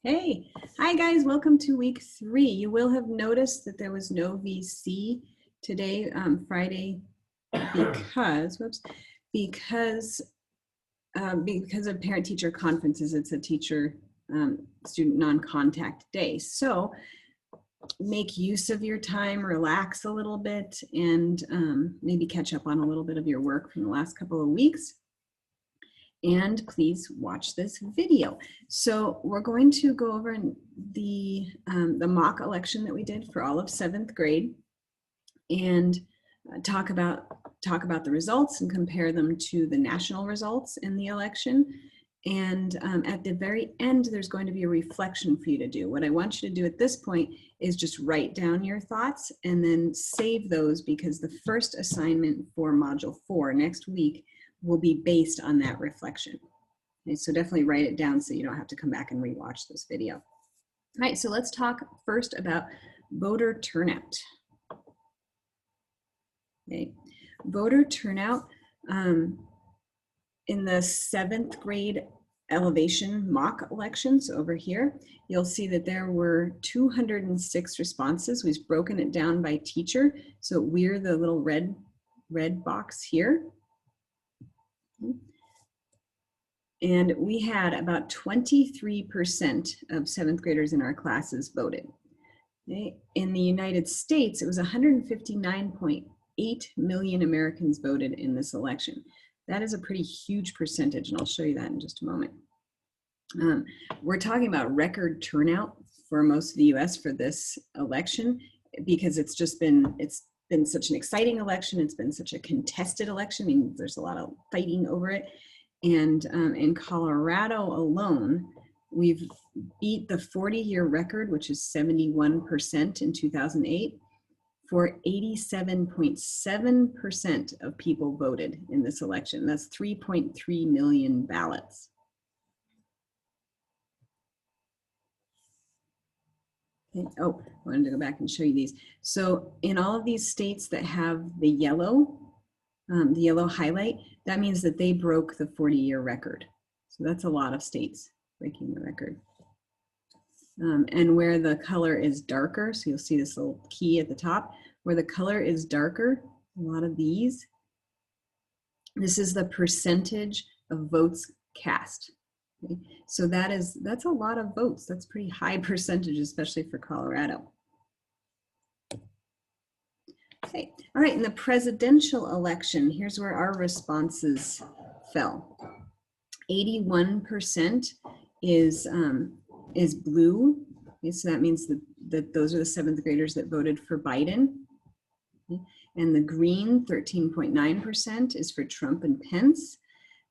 Hey, hi guys, welcome to week 3. You will have noticed that there was no VC today, Friday, because of parent-teacher conferences. It's a teacher student non-contact day. So make use of your time, relax a little bit, and maybe catch up on a little bit of your work from the last couple of weeks. And please watch this video. So we're going to go over the mock election that we did for all of 7th grade and talk about the results and compare them to the national results in the election. And at the very end, there's going to be a reflection for you to do. What I want you to do at this point is just write down your thoughts and then save those, because the first assignment for Module 4 next week will be based on that reflection. Okay, so definitely write it down so you don't have to come back and rewatch this video. All right, so let's talk first about voter turnout. Okay, voter turnout in the 7th grade elevation mock elections over here, you'll see that there were 206 responses. We've broken it down by teacher, so we're the little red box here. And we had about 23% of 7th graders in our classes voted. Okay. In the United States, it was 159.8 million Americans voted in this election. That is a pretty huge percentage, and I'll show you that in just a moment. We're talking about record turnout for most of the US for this election, because it's been such an exciting election. It's been such a contested election. I mean, there's a lot of fighting over it. And in Colorado alone, we've beat the 40-year record, which is 71% in 2008, for 87.7% of people voted in this election. That's 3.3 million ballots. Okay. Oh, I wanted to go back and show you these. So in all of these states that have the yellow highlight, that means that they broke the 40-year record. So that's a lot of states breaking the record. And where the color is darker, so you'll see this little key at the top, where the color is darker, a lot of these, this is the percentage of votes cast. Okay? So that's a lot of votes. That's pretty high percentage, especially for Colorado. Okay, all right, in the presidential election, here's where our responses fell. 81% is blue. Okay, so that means that those are the 7th graders that voted for Biden. Okay, and the green, 13.9%, is for Trump and Pence.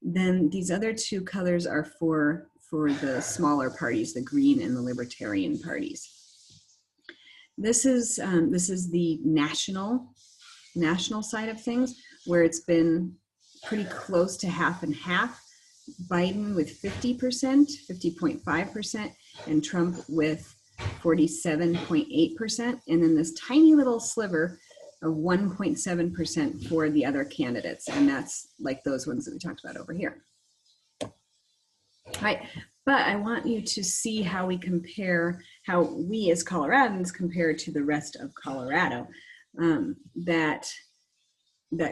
Then these other two colors are for the smaller parties, the Green and the Libertarian parties. This is the national side of things, where it's been pretty close to half and half. Biden with 50%, 50.5%, and Trump with 47.8%, and then this tiny little sliver of 1.7% for the other candidates, and that's like those ones that we talked about over here. All right, but I want you to see how we as Coloradans compare to the rest of Colorado. That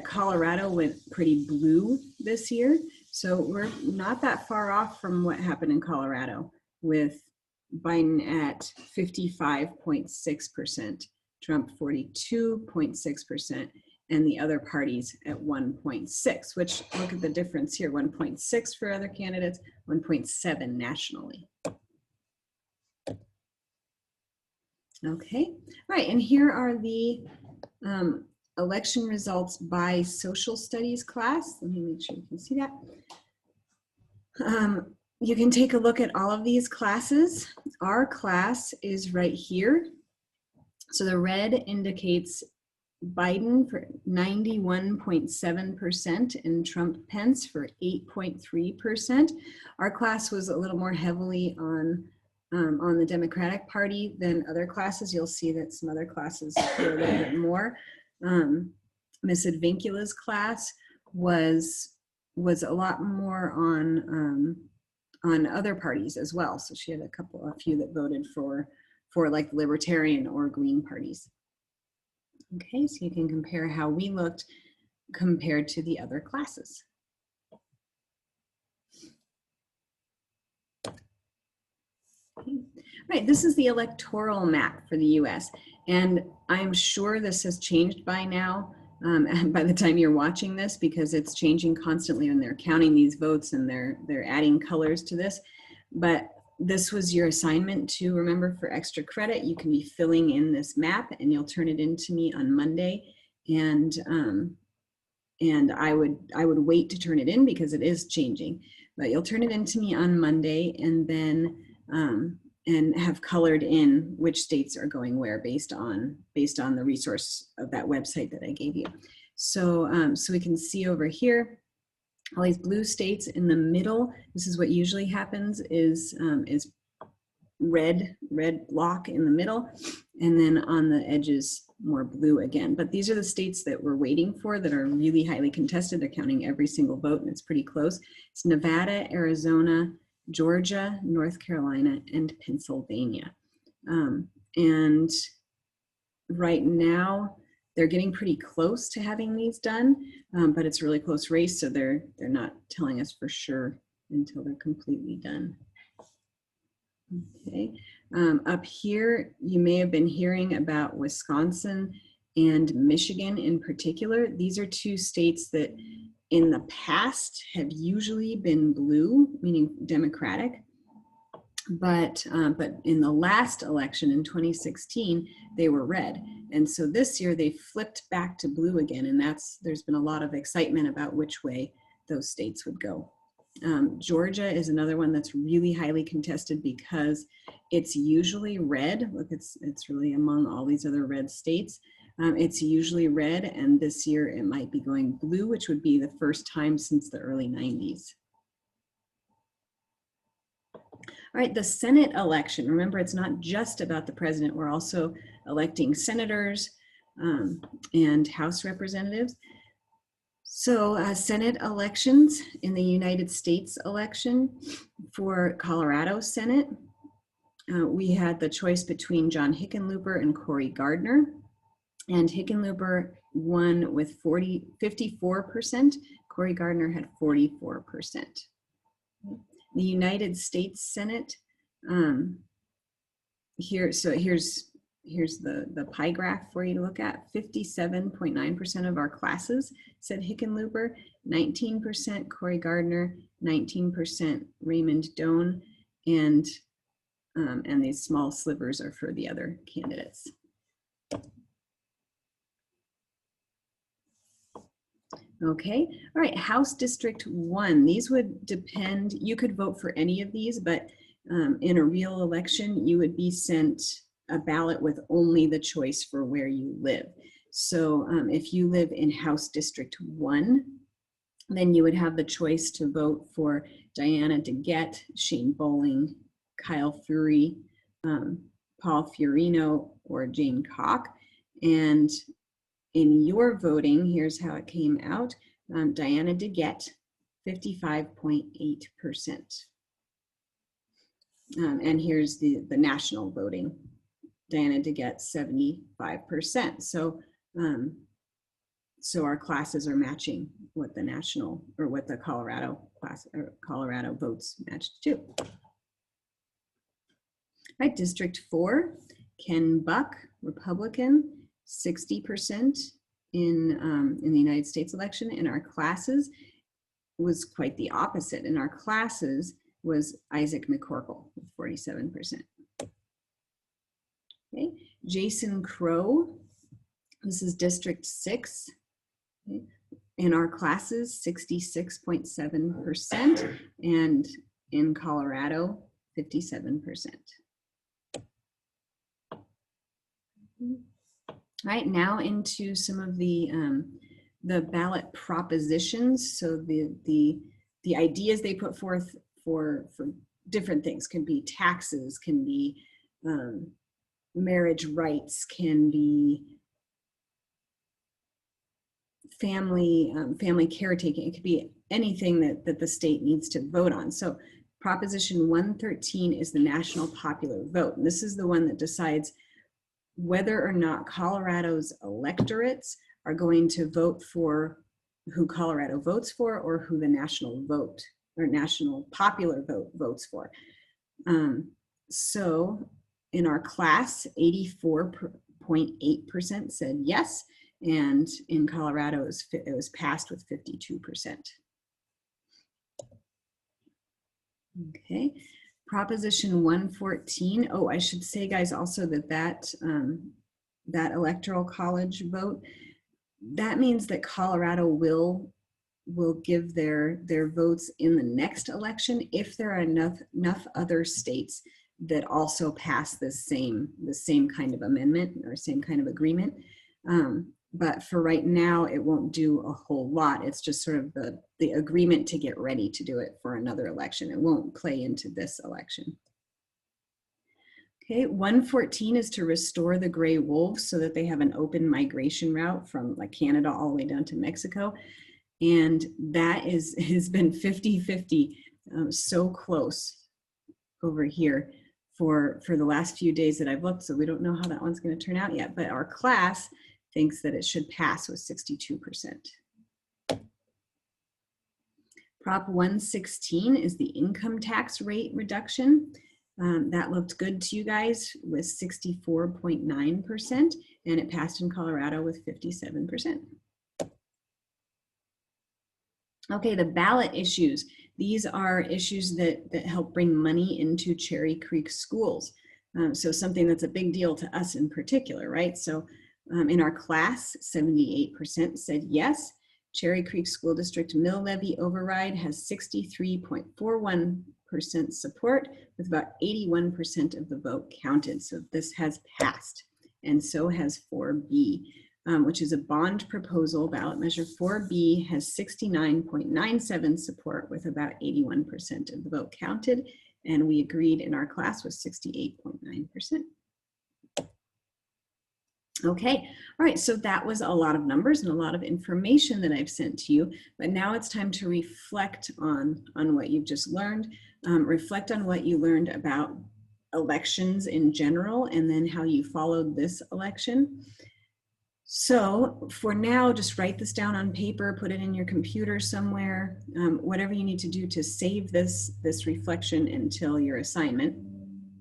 Colorado went pretty blue this year. So we're not that far off from what happened in Colorado, with Biden at 55.6%, Trump 42.6%, and the other parties at 1.6, which, look at the difference here, 1.6 for other candidates, 1.7 nationally. Okay, all right, and here are the election results by social studies class. Let me make sure you can see that. You can take a look at all of these classes. Our class is right here. So the red indicates Biden for 91.7% and Trump Pence for 8.3%. Our class was a little more heavily on the Democratic Party than other classes. You'll see that some other classes were a little bit more. Miss Advincula's class was a lot more on other parties as well. So she had a few that voted for like Libertarian or Green parties. Okay, so you can compare how we looked compared to the other classes. Okay. Right, this is the electoral map for the US, and I'm sure this has changed by now, by the time you're watching this, because it's changing constantly when they're counting these votes and they're adding colors to this. But this was your assignment to remember for extra credit. You can be filling in this map, and you'll turn it in to me on Monday. And I would wait to turn it in because it is changing. But you'll turn it in to me on Monday, and then and have colored in which states are going where based on the resource of that website that I gave you. So so we can see over here all these blue states in the middle. This is what usually happens is red block in the middle, and then on the edges more blue again. But these are the states that we're waiting for that are really highly contested. They're counting every single vote, and it's pretty close. It's Nevada, Arizona, Georgia, North Carolina, and Pennsylvania. And right now they're getting pretty close to having these done, but it's a really close race, so they're not telling us for sure until they're completely done. Okay, up here you may have been hearing about Wisconsin and Michigan in particular. These are two states that in the past have usually been blue, meaning Democratic, but in the last election in 2016 they were red, and so this year they flipped back to blue again, and there's been a lot of excitement about which way those states would go. Georgia is another one that's really highly contested because it's usually red. Look, it's really among all these other red states. It's usually red, and this year it might be going blue, which would be the first time since the early 90s. All right, the Senate election. Remember, it's not just about the president. We're also electing senators and House representatives. So Senate elections in the United States election for Colorado Senate, we had the choice between John Hickenlooper and Cory Gardner. And Hickenlooper won with 54%. Cory Gardner had 44%. The United States Senate, here's the pie graph for you to look at. 57.9% of our classes said Hickenlooper, 19% Cory Gardner, 19% Raymond Doan, and these small slivers are for the other candidates. Okay, all right, House District 1. These would depend, you could vote for any of these, but in a real election, you would be sent a ballot with only the choice for where you live. So if you live in House District 1, then you would have the choice to vote for Diana DeGette, Shane Bowling, Kyle Fury, Paul Fiorino, or Jane Koch. And in your voting, here's how it came out. Diana DeGette, 55.8%. And here's the national voting. Diana DeGette, 75%. So, so our classes are matching what the national, or what the Colorado class, or Colorado votes matched to. All right, District 4, Ken Buck, Republican, 60% in the United States election. In our classes was quite the opposite. In our classes was Isaac McCorkle with 47%. Okay, Jason Crow, this is District 6. Okay. In our classes, 66.7%, and in Colorado, 57%. Right, now into some of the ballot propositions. So the ideas they put forth for different things can be taxes, can be marriage rights, can be family caretaking. It could be anything that the state needs to vote on. So Proposition 113 is the national popular vote. And this is the one that decides whether or not Colorado's electorates are going to vote for who Colorado votes for or who the national vote or national popular vote votes for. So in our class, 84.8% said yes, and in Colorado it was passed with 52%. Okay, Proposition 114. Oh, I should say, guys, also that electoral college vote, that means that Colorado will give their votes in the next election if there are enough other states that also pass the same kind of amendment or same kind of agreement. But for right now, it won't do a whole lot. It's just sort of the agreement to get ready to do it for another election. It won't play into this election. Okay, 114 is to restore the gray wolves so that they have an open migration route from like Canada all the way down to Mexico. And that has been 50-50, so close over here for the last few days that I've looked. So we don't know how that one's going to turn out yet, but our class thinks that it should pass with 62%. Prop 116 is the income tax rate reduction. That looked good to you guys with 64.9%, and it passed in Colorado with 57%. Okay, the ballot issues. These are issues that help bring money into Cherry Creek schools. So something that's a big deal to us in particular, right? So in our class, 78% said yes. Cherry Creek School District mill levy override has 63.41% support with about 81% of the vote counted. So this has passed, and so has 4B. Which is a bond proposal. Ballot measure 4B has 69.97 support with about 81% of the vote counted, and we agreed in our class with 68.9%. Okay, all right, so that was a lot of numbers and a lot of information that I've sent to you, but now it's time to reflect on what you've just learned, reflect on what you learned about elections in general, and then how you followed this election. So for now, just write this down on paper, put it in your computer somewhere, whatever you need to do to save this reflection until your assignment.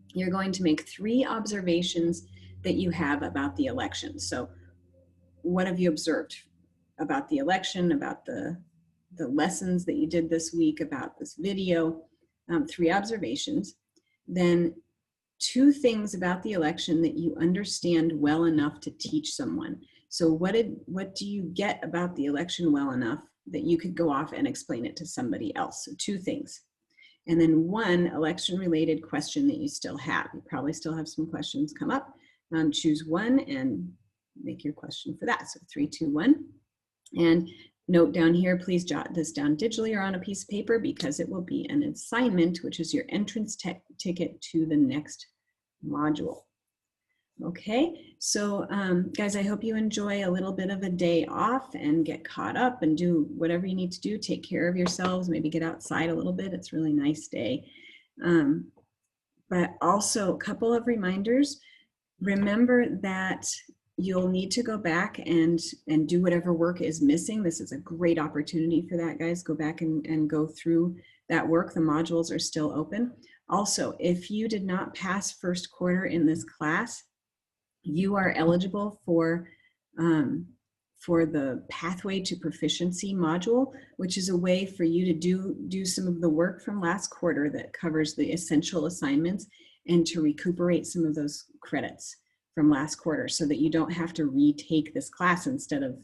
You're going to make 3 observations that you have about the election. So what have you observed about the election, about the lessons that you did this week, about this video? 3 observations. Then 2 things about the election that you understand well enough to teach someone. So what do you get about the election well enough that you could go off and explain it to somebody else? So 2 things. And then 1 election related question that you still have. You probably still have some questions come up. Choose 1 and make your question for that. So 3, 2, 1. And note down here, please jot this down digitally or on a piece of paper because it will be an assignment, which is your entrance ticket to the next module. Okay, so guys, I hope you enjoy a little bit of a day off and get caught up and do whatever you need to do. Take care of yourselves, maybe get outside a little bit. It's a really nice day. But also a couple of reminders. Remember that you'll need to go back and do whatever work is missing. This is a great opportunity for that, guys. Go back and go through that work. The modules are still open. Also, if you did not pass first quarter in this class, you are eligible for the Pathway to Proficiency module, which is a way for you to do some of the work from last quarter that covers the essential assignments and to recuperate some of those credits from last quarter so that you don't have to retake this class instead of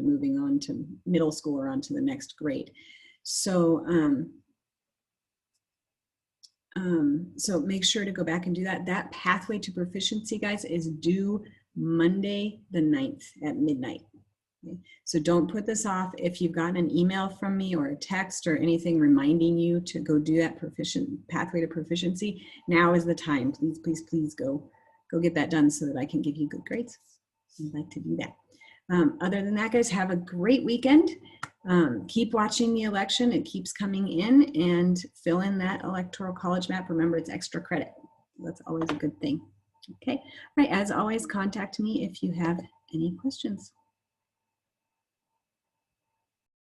moving on to middle school or on to the next grade. So so make sure to go back and do that. That Pathway to Proficiency, guys, is due Monday the 9th at midnight. Okay? So don't put this off. If you've gotten an email from me or a text or anything reminding you to go do that Pathway to Proficiency, now is the time. Please go get that done so that I can give you good grades. I'd like to do that. Other than that, guys, have a great weekend. Keep watching the election. It keeps coming in, and fill in that electoral college map. Remember, it's extra credit. That's always a good thing. Okay. All right. As always, contact me if you have any questions.